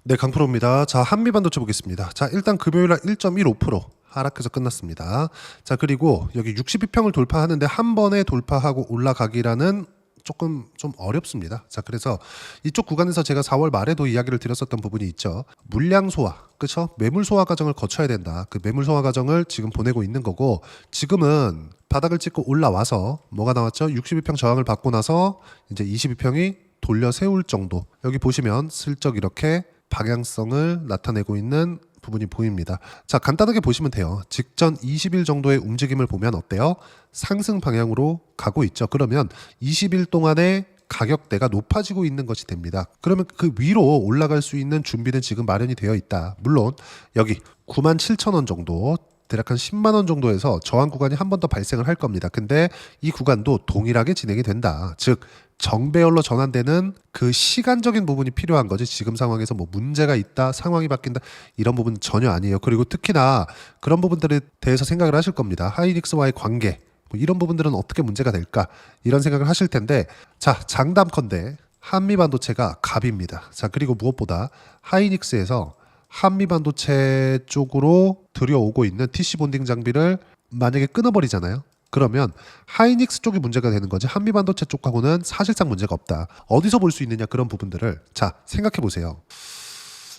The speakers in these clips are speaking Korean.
네, 강프로입니다. 자, 한미반도체 보겠습니다. 자, 일단 금요일 날 1.15% 하락해서 끝났습니다. 자, 그리고 여기 62평을 돌파하는데 한 번에 돌파하고 올라가기라는 조금 좀 어렵습니다. 자, 그래서 이쪽 구간에서 제가 4월 말에도 이야기를 드렸었던 부분이 있죠. 물량 소화, 그렇죠? 매물 소화 과정을 거쳐야 된다. 그 매물 소화 과정을 지금 보내고 있는 거고, 지금은 바닥을 찍고 올라와서 뭐가 나왔죠? 62평 저항을 받고 나서 이제 22평이 돌려 세울 정도. 여기 보시면 슬쩍 이렇게 방향성을 나타내고 있는 부분이 보입니다. 자, 간단하게 보시면 돼요. 직전 20일 정도의 움직임을 보면 어때요? 상승 방향으로 가고 있죠. 그러면 20일 동안의 가격대가 높아지고 있는 것이 됩니다. 그러면 그 위로 올라갈 수 있는 준비는 지금 마련이 되어 있다. 물론 여기 97,000원 정도, 대략 한 10만 원 정도에서 저항 구간이 한 번 더 발생을 할 겁니다. 근데 이 구간도 동일하게 진행이 된다. 즉 정배열로 전환되는 그 시간적인 부분이 필요한 거지, 지금 상황에서 뭐 문제가 있다, 상황이 바뀐다, 이런 부분 전혀 아니에요. 그리고 특히나 그런 부분들에 대해서 생각을 하실 겁니다. 하이닉스와의 관계, 뭐 이런 부분들은 어떻게 문제가 될까, 이런 생각을 하실 텐데, 자, 장담컨대 한미반도체가 갑입니다. 자, 그리고 무엇보다 하이닉스에서 한미반도체 쪽으로 들여오고 있는 TC 본딩 장비를 만약에 끊어버리잖아요. 그러면 하이닉스 쪽이 문제가 되는 거지, 한미반도체 쪽하고는 사실상 문제가 없다. 어디서 볼 수 있느냐, 그런 부분들을 자, 생각해 보세요.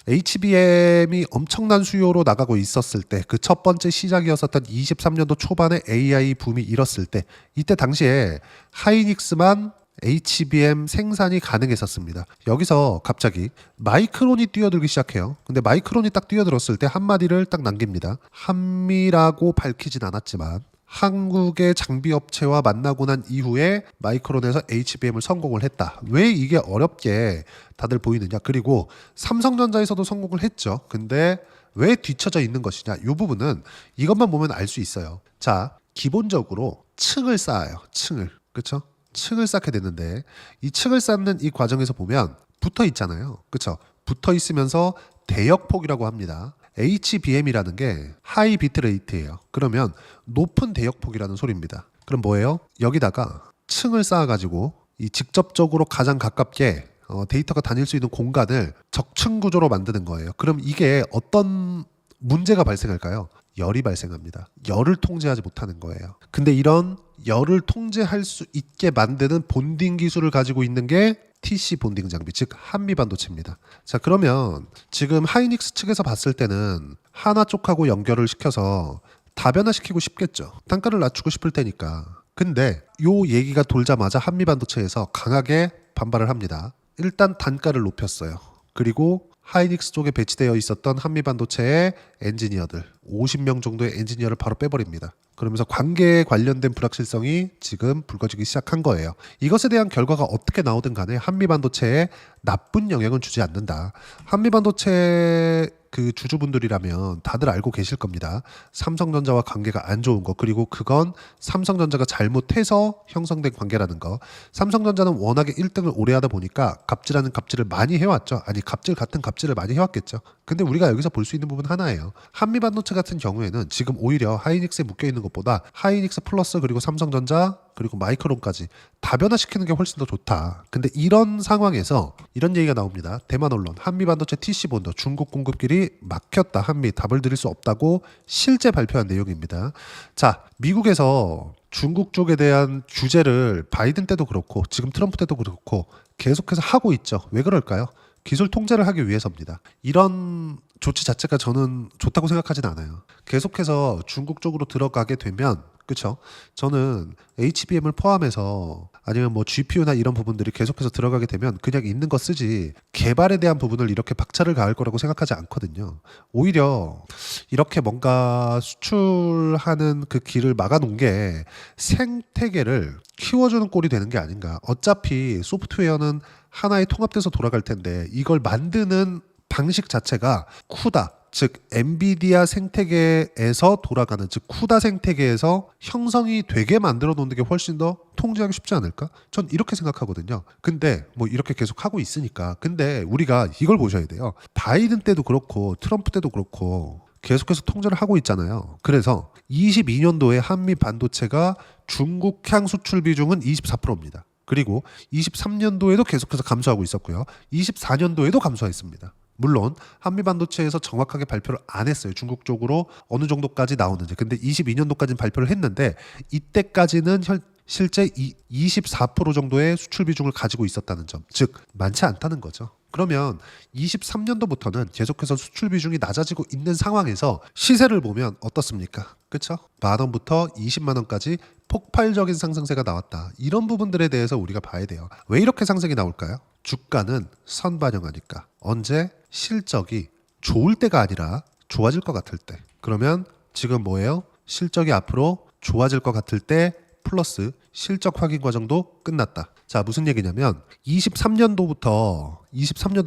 HBM이 엄청난 수요로 나가고 있었을 때, 그 첫 번째 시작이었었던 23년도 초반에 AI 붐이 일었을 때, 이때 당시에 하이닉스만 HBM 생산이 가능했었습니다. 여기서 갑자기 마이크론이 뛰어들기 시작해요. 근데 마이크론이 딱 뛰어들었을 때 한마디를 딱 남깁니다. 한미라고 밝히진 않았지만 한국의 장비 업체와 만나고 난 이후에 마이크론에서 HBM을 성공을 했다. 왜 이게 어렵게 다들 보이느냐. 그리고 삼성전자에서도 성공을 했죠. 근데 왜 뒤처져 있는 것이냐. 이 부분은 이것만 보면 알 수 있어요. 자, 기본적으로 층을 쌓아요. 층을. 그렇죠? 층을 쌓게 되는데, 이 층을 쌓는 이 과정에서 보면 붙어 있잖아요. 그렇죠? 붙어 있으면서 대역폭이라고 합니다. HBM이라는 게 하이 비트레이트예요. 그러면 높은 대역폭이라는 소리입니다. 그럼 뭐예요? 여기다가 층을 쌓아가지고 이 직접적으로 가장 가깝게 데이터가 다닐 수 있는 공간을 적층 구조로 만드는 거예요. 그럼 이게 어떤 문제가 발생할까요? 열이 발생합니다. 열을 통제하지 못하는 거예요. 근데 이런 열을 통제할 수 있게 만드는 본딩 기술을 가지고 있는 게 TC 본딩 장비, 즉 한미반도체입니다. 자, 그러면 지금 하이닉스 측에서 봤을 때는 하나 쪽하고 연결을 시켜서 다변화시키고 싶겠죠. 단가를 낮추고 싶을 테니까. 근데 요 얘기가 돌자마자 한미반도체에서 강하게 반발을 합니다. 일단 단가를 높였어요. 그리고 하이닉스 쪽에 배치되어 있었던 한미반도체의 엔지니어들 50명 정도의 엔지니어를 바로 빼버립니다. 그러면서 관계에 관련된 불확실성이 지금 불거지기 시작한 거예요. 이것에 대한 결과가 어떻게 나오든 간에 한미반도체에 나쁜 영향은 주지 않는다. 한미반도체 그 주주분들이라면 다들 알고 계실 겁니다. 삼성전자와 관계가 안 좋은 거, 그리고 그건 삼성전자가 잘못해서 형성된 관계라는 거. 삼성전자는 워낙에 1등을 오래 하다 보니까 갑질하는 갑질을 많이 해왔죠. 아니, 갑질 같은 갑질을 많이 해왔겠죠. 근데 우리가 여기서 볼 수 있는 부분 하나예요. 한미반도체 같은 경우에는 지금 오히려 하이닉스에 묶여있는 것보다 하이닉스 플러스 그리고 삼성전자 그리고 마이크론까지 다변화시키는 게 훨씬 더 좋다. 근데 이런 상황에서 이런 얘기가 나옵니다. 대만 언론, 한미반도체 TC 본드 중국 공급길이 막혔다. 한미 답을 드릴 수 없다고 실제 발표한 내용입니다. 자, 미국에서 중국 쪽에 대한 규제를 바이든 때도 그렇고 지금 트럼프 때도 그렇고 계속해서 하고 있죠. 왜 그럴까요? 기술 통제를 하기 위해서입니다. 이런 조치 자체가 저는 좋다고 생각하진 않아요. 계속해서 중국 쪽으로 들어가게 되면, 그렇죠? 저는 HBM을 포함해서 아니면 뭐 GPU나 이런 부분들이 계속해서 들어가게 되면 그냥 있는 거 쓰지 개발에 대한 부분을 이렇게 박차를 가할 거라고 생각하지 않거든요. 오히려 이렇게 뭔가 수출하는 그 길을 막아놓은 게 생태계를 키워주는 꼴이 되는 게 아닌가. 어차피 소프트웨어는 하나에 통합돼서 돌아갈 텐데 이걸 만드는 방식 자체가 쿠다, 즉 엔비디아 생태계에서 돌아가는, 즉 쿠다 생태계에서 형성이 되게 만들어 놓는 게 훨씬 더 통제하기 쉽지 않을까? 전 이렇게 생각하거든요. 근데 뭐 이렇게 계속 하고 있으니까. 근데 우리가 이걸 보셔야 돼요. 바이든 때도 그렇고 트럼프 때도 그렇고 계속해서 통제를 하고 있잖아요. 그래서 22년도에 한미 반도체가 중국향 수출 비중은 24%입니다. 그리고 23년도에도 계속해서 감소하고 있었고요. 24년도에도 감소했습니다. 물론 한미반도체에서 정확하게 발표를 안 했어요. 중국 쪽으로 어느 정도까지 나오는지. 근데 22년도까지는 발표를 했는데 이때까지는 실제 24% 정도의 수출 비중을 가지고 있었다는 점. 즉 많지 않다는 거죠. 그러면 23년도부터는 계속해서 수출 비중이 낮아지고 있는 상황에서 시세를 보면 어떻습니까? 그렇죠? 만 원부터 20만 원까지 폭발적인 상승세가 나왔다. 이런 부분들에 대해서 우리가 봐야 돼요. 왜 이렇게 상승이 나올까요? 주가는 선반영하니까. 언제? 실적이 좋을 때가 아니라 좋아질 것 같을 때. 그러면 지금 뭐예요? 실적이 앞으로 좋아질 것 같을 때 플러스 실적 확인 과정도 끝났다. 자, 무슨 얘기냐면 23년도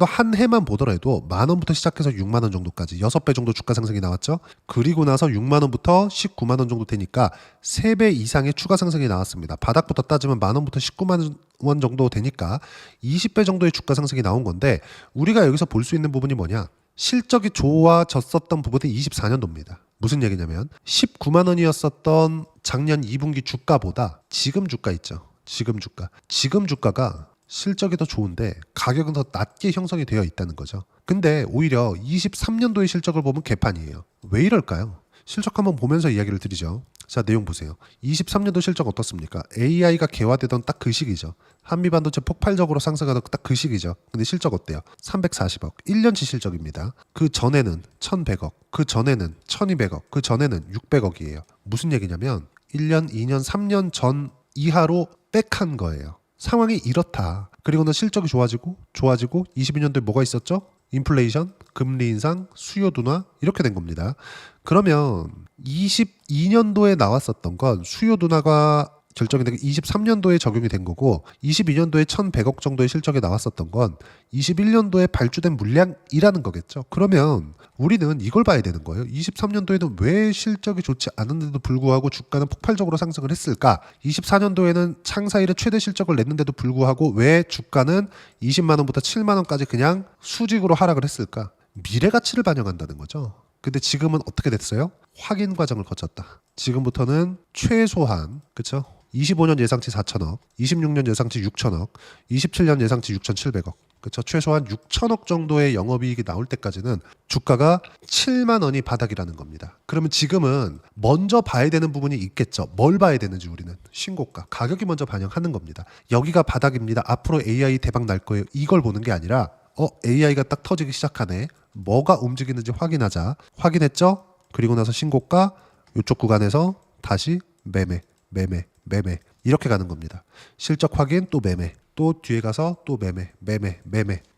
한 해만 보더라도 만 원부터 시작해서 6만 원 정도까지 6배 정도 주가 상승이 나왔죠. 그리고 나서 6만 원부터 19만 원 정도 되니까 3배 이상의 추가 상승이 나왔습니다. 바닥부터 따지면 만 원부터 19만 원 정도 되니까 20배 정도의 주가 상승이 나온 건데 우리가 여기서 볼 수 있는 부분이 뭐냐? 실적이 좋아졌었던 부분이 24년도입니다. 무슨 얘기냐면 19만 원이었었던 작년 2분기 주가보다 지금 주가 있죠. 지금 주가가 실적이 더 좋은데 가격은 더 낮게 형성이 되어 있다는 거죠. 근데 오히려 23년도의 실적을 보면 개판이에요. 왜 이럴까요? 실적 한번 보면서 이야기를 드리죠. 자, 내용 보세요. 23년도 실적 어떻습니까? AI가 개화되던 딱 그 시기죠. 한미반도체 폭발적으로 상승하던 딱 그 시기죠. 근데 실적 어때요? 340억. 1년치 실적입니다. 그 전에는 1100억. 그 전에는 1200억. 그 전에는 600억이에요. 무슨 얘기냐면 1년, 2년, 3년 전 이하로 백한 거예요. 상황이 이렇다. 그리고는 실적이 좋아지고 22년도에 뭐가 있었죠? 인플레이션, 금리 인상, 수요 둔화 이렇게 된 겁니다. 그러면 22년도에 나왔었던 건 수요 둔화가 결정이 되고 23년도에 적용이 된 거고 22년도에 1,100억 정도의 실적이 나왔었던 건 21년도에 발주된 물량이라는 거겠죠. 그러면 우리는 이걸 봐야 되는 거예요. 23년도에는 왜 실적이 좋지 않은데도 불구하고 주가는 폭발적으로 상승을 했을까? 24년도에는 창사 이래 최대 실적을 냈는데도 불구하고 왜 주가는 20만 원부터 7만 원까지 그냥 수직으로 하락을 했을까? 미래 가치를 반영한다는 거죠. 근데 지금은 어떻게 됐어요? 확인 과정을 거쳤다. 지금부터는 최소한 그렇죠? 25년 예상치 4천억, 26년 예상치 6천억, 27년 예상치 6,700억. 그렇죠? 최소한 6천억 정도의 영업이익이 나올 때까지는 주가가 7만 원이 바닥이라는 겁니다. 그러면 지금은 먼저 봐야 되는 부분이 있겠죠. 뭘 봐야 되는지 우리는 신고가, 가격이 먼저 반영하는 겁니다. 여기가 바닥입니다. 앞으로 AI 대박 날 거예요. 이걸 보는 게 아니라 AI가 딱 터지기 시작하네. 뭐가 움직이는지 확인하자. 확인했죠? 그리고 나서 신고가 이쪽 구간에서 다시 매매 이렇게 가는 겁니다. 실적 확인 또 매매 또 뒤에 가서 또 매매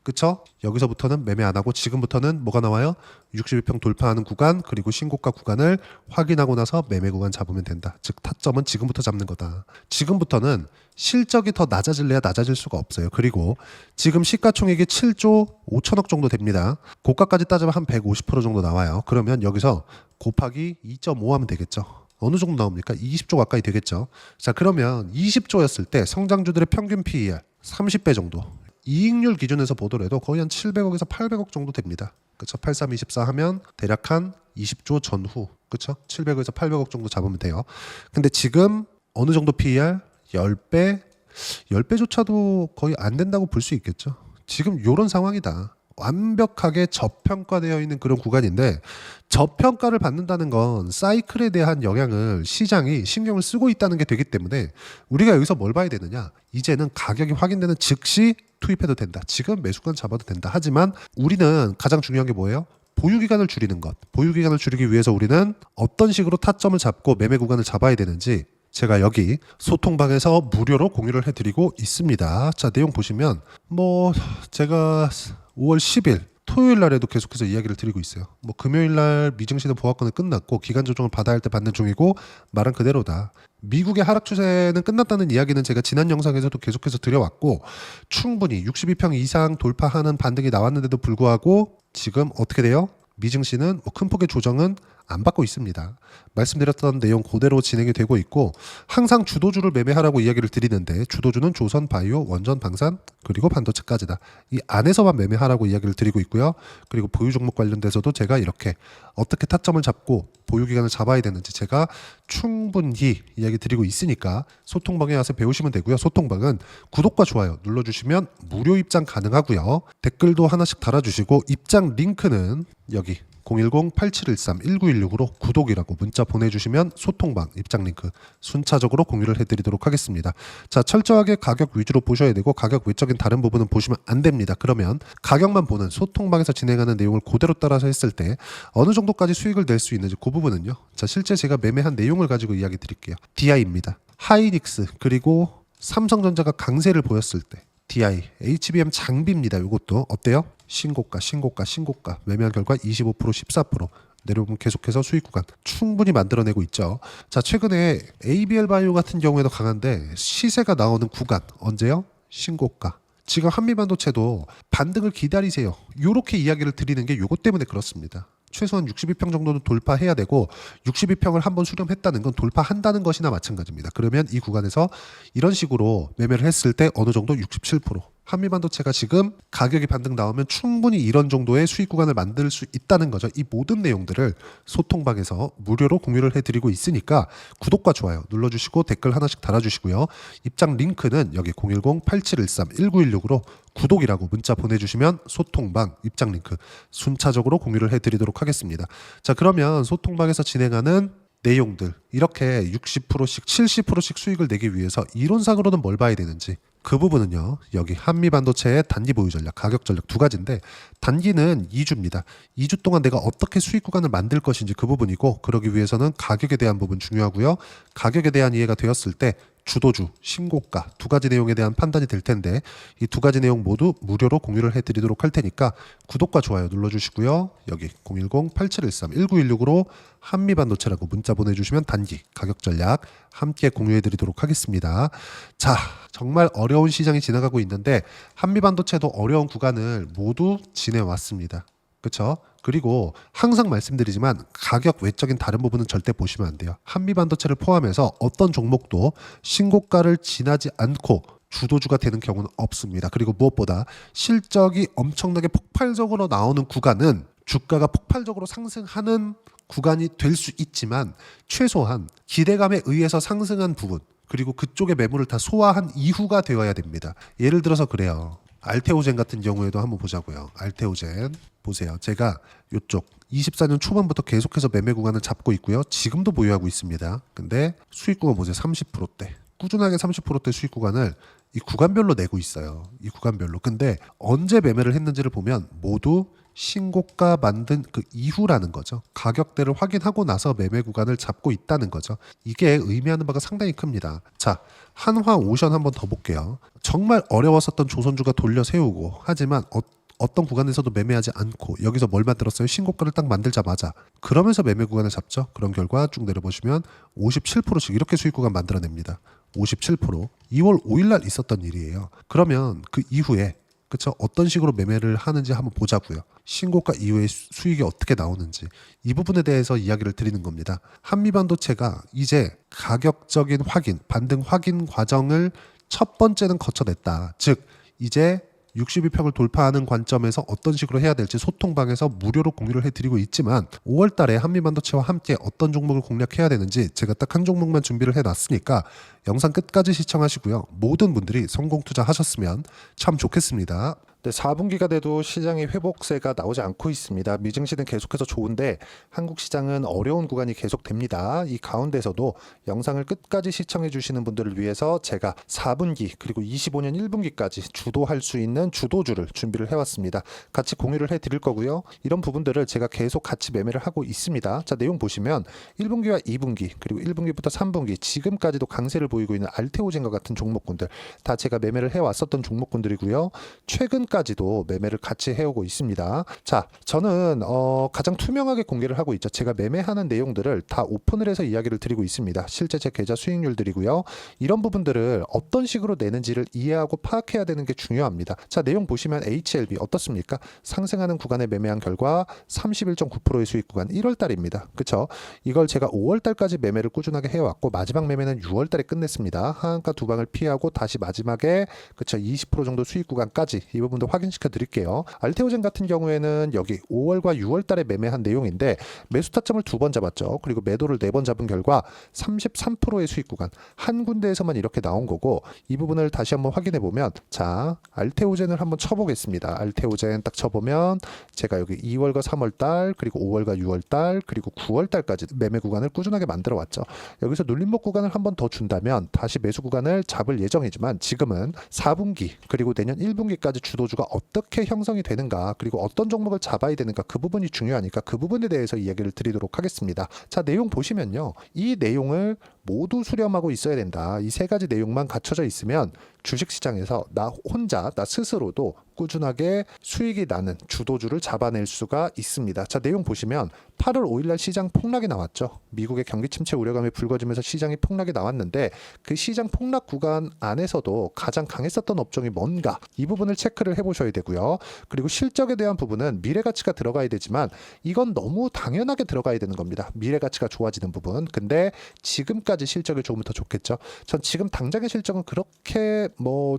그쵸? 여기서부터는 매매 안 하고 지금부터는 뭐가 나와요? 61평 돌파하는 구간 그리고 신고가 구간을 확인하고 나서 매매 구간 잡으면 된다. 즉 타점은 지금부터 잡는 거다. 지금부터는 실적이 더 낮아질래야 낮아질 수가 없어요. 그리고 지금 시가총액이 7조 5천억 정도 됩니다. 고가까지 따지면 한 150% 정도 나와요. 그러면 여기서 곱하기 2.5 하면 되겠죠. 어느 정도 나옵니까? 20조 가까이 되겠죠. 자, 그러면 20조였을 때 성장주들의 평균 PER 30배 정도. 이익률 기준에서 보더라도 거의 한 700억에서 800억 정도 됩니다. 그렇죠? 8324 하면 대략 한 20조 전후. 그렇죠? 700에서 800억 정도 잡으면 돼요. 근데 지금 어느 정도 PER? 10배조차도 거의 안 된다고 볼 수 있겠죠. 지금 이런 상황이다. 완벽하게 저평가되어 있는 그런 구간인데 저평가를 받는다는 건 사이클에 대한 영향을 시장이 신경을 쓰고 있다는 게 되기 때문에 우리가 여기서 뭘 봐야 되느냐? 이제는 가격이 확인되는 즉시 투입해도 된다. 지금 매수권 잡아도 된다. 하지만 우리는 가장 중요한 게 뭐예요? 보유기간을 줄이는 것. 보유기간을 줄이기 위해서 우리는 어떤 식으로 타점을 잡고 매매 구간을 잡아야 되는지 제가 여기 소통방에서 무료로 공유를 해드리고 있습니다. 자, 내용 보시면 제가 5월 10일 토요일 날에도 계속해서 이야기를 드리고 있어요. 금요일 날 미증시는 보합권은 끝났고 기간 조정을 받아야 할 때 받는 중이고 말은 그대로다. 미국의 하락 추세는 끝났다는 이야기는 제가 지난 영상에서도 계속해서 드려왔고 충분히 62평 이상 돌파하는 반등이 나왔는데도 불구하고 지금 어떻게 돼요? 미증시는 큰 폭의 조정은 안 받고 있습니다. 말씀드렸던 내용 그대로 진행이 되고 있고 항상 주도주를 매매하라고 이야기를 드리는데 주도주는 조선, 바이오, 원전, 방산 그리고 반도체까지다. 이 안에서만 매매하라고 이야기를 드리고 있고요. 그리고 보유 종목 관련돼서도 제가 이렇게 어떻게 타점을 잡고 보유 기간을 잡아야 되는지 제가 충분히 이야기 드리고 있으니까 소통방에 와서 배우시면 되고요. 소통방은 구독과 좋아요 눌러주시면 무료 입장 가능하고요. 댓글도 하나씩 달아주시고 입장 링크는 여기 010-8713-1916으로 구독이라고 문자 보내주시면 소통방 입장 링크 순차적으로 공유를 해드리도록 하겠습니다. 자, 철저하게 가격 위주로 보셔야 되고 가격 외적인 다른 부분은 보시면 안 됩니다. 그러면 가격만 보는 소통방에서 진행하는 내용을 그대로 따라서 했을 때 어느 정도까지 수익을 낼 수 있는지 그 부분은요. 자, 실제 제가 매매한 내용을 가지고 이야기 드릴게요. DI입니다. 하이닉스 그리고 삼성전자가 강세를 보였을 때 DI, HBM 장비입니다. 이것도 어때요? 신고가 매매한 결과 25%, 14% 내려오면 계속해서 수익 구간 충분히 만들어내고 있죠. 자, 최근에 ABL 바이오 같은 경우에도 강한데 시세가 나오는 구간 언제요? 신고가. 지금 한미반도체도 반등을 기다리세요. 이렇게 이야기를 드리는 게 요것 때문에 그렇습니다. 최소한 62평 정도는 돌파해야 되고 62평을 한번 수렴했다는 건 돌파한다는 것이나 마찬가지입니다. 그러면 이 구간에서 이런 식으로 매매를 했을 때 어느 정도 67% 한미반도체가 지금 가격이 반등 나오면 충분히 이런 정도의 수익 구간을 만들 수 있다는 거죠. 이 모든 내용들을 소통방에서 무료로 공유를 해드리고 있으니까 구독과 좋아요 눌러주시고 댓글 하나씩 달아주시고요. 입장 링크는 여기 010-8713-1916으로 구독이라고 문자 보내주시면 소통방 입장 링크 순차적으로 공유를 해드리도록 하겠습니다. 자, 그러면 소통방에서 진행하는 내용들 이렇게 60%씩 70%씩 수익을 내기 위해서 이론상으로는 뭘 봐야 되는지 그 부분은요. 여기 한미반도체의 단기 보유 전략, 가격 전략 두 가지인데 단기는 2주입니다. 2주 동안 내가 어떻게 수익 구간을 만들 것인지 그 부분이고 그러기 위해서는 가격에 대한 부분 중요하고요. 가격에 대한 이해가 되었을 때 주도주, 신고가 두 가지 내용에 대한 판단이 될 텐데 이 두 가지 내용 모두 무료로 공유를 해드리도록 할 테니까 구독과 좋아요 눌러주시고요. 여기 010-8713-1916으로 한미반도체라고 문자 보내주시면 단기 가격 전략 함께 공유해드리도록 하겠습니다. 자, 정말 어려운 시장이 지나가고 있는데 한미반도체도 어려운 구간을 모두 지내왔습니다. 그렇죠? 그리고 항상 말씀드리지만 가격 외적인 다른 부분은 절대 보시면 안 돼요. 한미반도체를 포함해서 어떤 종목도 신고가를 지나지 않고 주도주가 되는 경우는 없습니다. 그리고 무엇보다 실적이 엄청나게 폭발적으로 나오는 구간은 주가가 폭발적으로 상승하는 구간이 될 수 있지만 최소한 기대감에 의해서 상승한 부분 그리고 그쪽의 매물을 다 소화한 이후가 되어야 됩니다. 예를 들어서 그래요. 알테오젠 같은 경우에도 한번 보자고요. 알테오젠 보세요. 제가 이쪽 24년 초반부터 계속해서 매매 구간을 잡고 있고요. 지금도 보유하고 있습니다. 근데 수익 구간 보세요. 30%대. 꾸준하게 30%대 수익 구간을 이 구간별로 내고 있어요. 이 구간별로. 근데 언제 매매를 했는지를 보면 모두 신고가 만든 그 이후라는 거죠. 가격대를 확인하고 나서 매매 구간을 잡고 있다는 거죠. 이게 의미하는 바가 상당히 큽니다. 자, 한화오션 한번 더 볼게요. 정말 어려웠었던 조선주가 돌려 세우고 하지만 어떤 구간에서도 매매하지 않고 여기서 뭘 만들었어요? 신고가를 딱 만들자마자 그러면서 매매 구간을 잡죠. 그런 결과 쭉 내려보시면 57%씩 이렇게 수익 구간 만들어냅니다. 57% 2월 5일 날 있었던 일이에요. 그러면 그 이후에 그쵸? 어떤 식으로 매매를 하는지 한번 보자고요. 신고가 이후에 수익이 어떻게 나오는지 이 부분에 대해서 이야기를 드리는 겁니다. 한미반도체가 이제 가격적인 확인, 반등 확인 과정을 첫 번째는 거쳐냈다. 즉 이제 62평을 돌파하는 관점에서 어떤 식으로 해야 될지 소통방에서 무료로 공유를 해드리고 있지만 5월 달에 한미반도체와 함께 어떤 종목을 공략해야 되는지 제가 딱 한 종목만 준비를 해놨으니까 영상 끝까지 시청하시고요. 모든 분들이 성공 투자하셨으면 참 좋겠습니다. 네, 4분기가 돼도 시장의 회복세가 나오지 않고 있습니다. 미증시는 계속해서 좋은데 한국 시장은 어려운 구간이 계속됩니다. 이 가운데서도 영상을 끝까지 시청해 주시는 분들을 위해서 제가 4분기 그리고 25년 1분기까지 주도할 수 있는 주도주를 준비를 해왔습니다. 같이 공유를 해드릴 거고요. 이런 부분들을 제가 계속 같이 매매를 하고 있습니다. 자, 내용 보시면 1분기와 2분기 그리고 1분기부터 3분기 지금까지도 강세를 보이고 있는 알테오젠과 같은 종목군들 다 제가 매매를 해왔었던 종목군들이고요. 최근까지 현재까지도 매매를 같이 해오고 있습니다. 자, 저는 가장 투명하게 공개를 하고 있죠. 제가 매매하는 내용들을 다 오픈을 해서 이야기를 드리고 있습니다. 실제 제 계좌 수익률들이고요. 이런 부분들을 어떤 식으로 내는지를 이해하고 파악해야 되는 게 중요합니다. 자, 내용 보시면 HLB 어떻습니까? 상승하는 구간에 매매한 결과 31.9%의 수익 구간 1월 달입니다. 그쵸? 이걸 제가 5월 달까지 매매를 꾸준하게 해왔고 마지막 매매는 6월 달에 끝냈습니다. 하한가 두 방을 피하고 다시 마지막에 그쵸 20% 정도 수익 구간까지 이 부분도 확인시켜 드릴게요. 알테오젠 같은 경우에는 여기 5월과 6월 달에 매매한 내용인데 매수 타점을 2번 잡았죠. 그리고 매도를 4번 잡은 결과 33%의 수익 구간 한 군데에서만 이렇게 나온 거고 이 부분을 다시 한번 확인해 보면 자 알테오젠을 한번 쳐보겠습니다. 알테오젠 딱 쳐보면 제가 여기 2월과 3월 달 그리고 5월과 6월 달 그리고 9월 달까지 매매 구간을 꾸준하게 만들어 왔죠. 여기서 눌림목 구간을 한번 더 준다면 다시 매수 구간을 잡을 예정이지만 지금은 4분기 그리고 내년 1분기까지 주도주가 어떻게 형성이 되는가 그리고 어떤 종목을 잡아야 되는가 그 부분이 중요하니까 그 부분에 대해서 이야기를 드리도록 하겠습니다. 자, 내용 보시면요. 이 내용을 모두 수렴하고 있어야 된다. 이 세 가지 내용만 갖춰져 있으면 주식시장에서 나 혼자 나 스스로도 꾸준하게 수익이 나는 주도주를 잡아낼 수가 있습니다. 자, 내용 보시면 8월 5일날 시장 폭락이 나왔죠. 미국의 경기 침체 우려감이 불거지면서 시장이 폭락이 나왔는데 그 시장 폭락 구간 안에서도 가장 강했었던 업종이 뭔가 이 부분을 체크를 해보셔야 되고요. 그리고 실적에 대한 부분은 미래가치가 들어가야 되지만 이건 너무 당연하게 들어가야 되는 겁니다. 미래가치가 좋아지는 부분. 근데 지금까지 실적이 조금 더 좋겠죠. 전 지금 당장의 실적은 그렇게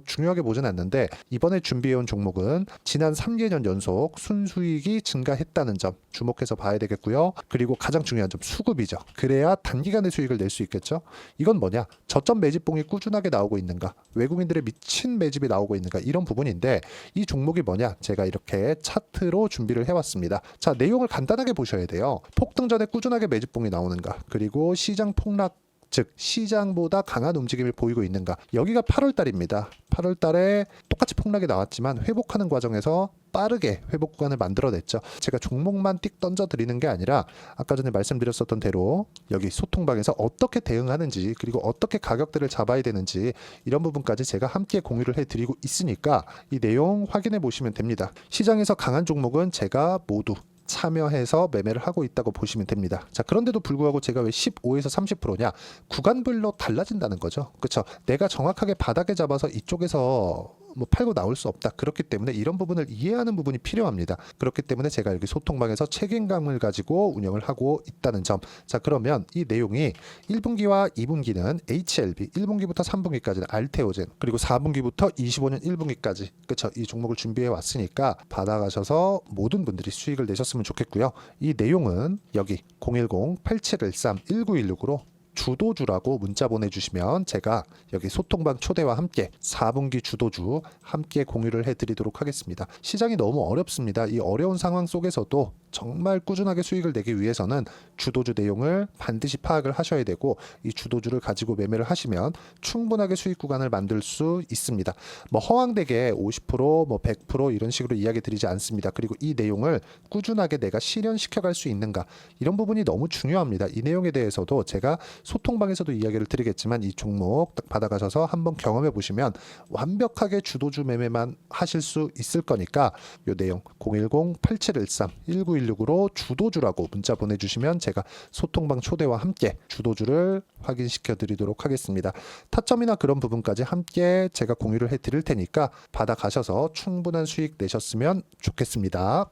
중요하게 보진 않는데 이번에 준비해온 종목은 지난 3개년 연속 순수익이 증가했다는 점 주목해서 봐야 되겠고요. 그리고 가장 중요한 점 수급이죠. 그래야 단기간에 수익을 낼 수 있겠죠. 이건 뭐냐? 저점 매집봉이 꾸준하게 나오고 있는가? 외국인들의 미친 매집이 나오고 있는가? 이런 부분인데 이 종목이 뭐냐? 제가 이렇게 차트로 준비를 해왔습니다. 자, 내용을 간단하게 보셔야 돼요. 폭등 전에 꾸준하게 매집봉이 나오는가? 그리고 시장 폭락 즉 시장보다 강한 움직임을 보이고 있는가. 여기가 8월 달입니다. 8월 달에 똑같이 폭락이 나왔지만 회복하는 과정에서 빠르게 회복 구간을 만들어냈죠. 제가 종목만 띡 던져드리는 게 아니라 아까 전에 말씀드렸었던 대로 여기 소통방에서 어떻게 대응하는지 그리고 어떻게 가격대를 잡아야 되는지 이런 부분까지 제가 함께 공유를 해드리고 있으니까 이 내용 확인해 보시면 됩니다. 시장에서 강한 종목은 제가 모두 참여해서 매매를 하고 있다고 보시면 됩니다. 자, 그런데도 불구하고 제가 왜 15에서 30%냐? 구간별로 달라진다는 거죠. 그렇죠? 내가 정확하게 바닥에 잡아서 이쪽에서 팔고 나올 수 없다. 그렇기 때문에 이런 부분을 이해하는 부분이 필요합니다. 그렇기 때문에 제가 여기 소통방에서 책임감을 가지고 운영을 하고 있다는 점. 자, 그러면 이 내용이 1분기와 2분기는 HLB, 1분기부터 3분기까지는 알테오젠, 그리고 4분기부터 25년 1분기까지 그렇죠. 이 종목을 준비해 왔으니까 받아가셔서 모든 분들이 수익을 내셨으면 좋겠고요. 이 내용은 여기 010-8713-1916으로 주도주라고 문자 보내주시면 제가 여기 소통방 초대와 함께 4분기 주도주 함께 공유를 해드리도록 하겠습니다. 시장이 너무 어렵습니다. 이 어려운 상황 속에서도 정말 꾸준하게 수익을 내기 위해서는 주도주 내용을 반드시 파악을 하셔야 되고 이 주도주를 가지고 매매를 하시면 충분하게 수익 구간을 만들 수 있습니다. 허황되게 50%, 100% 이런 식으로 이야기 드리지 않습니다. 그리고 이 내용을 꾸준하게 내가 실현시켜 갈 수 있는가 이런 부분이 너무 중요합니다. 이 내용에 대해서도 제가 소통방에서도 이야기를 드리겠지만 이 종목 딱 받아가셔서 한번 경험해 보시면 완벽하게 주도주 매매만 하실 수 있을 거니까 이 내용 010-8713-1916으로 주도주라고 문자 보내주시면 제가 소통방 초대와 함께 주도주를 확인시켜 드리도록 하겠습니다. 타점이나 그런 부분까지 함께 제가 공유를 해 드릴 테니까 받아가셔서 충분한 수익 내셨으면 좋겠습니다.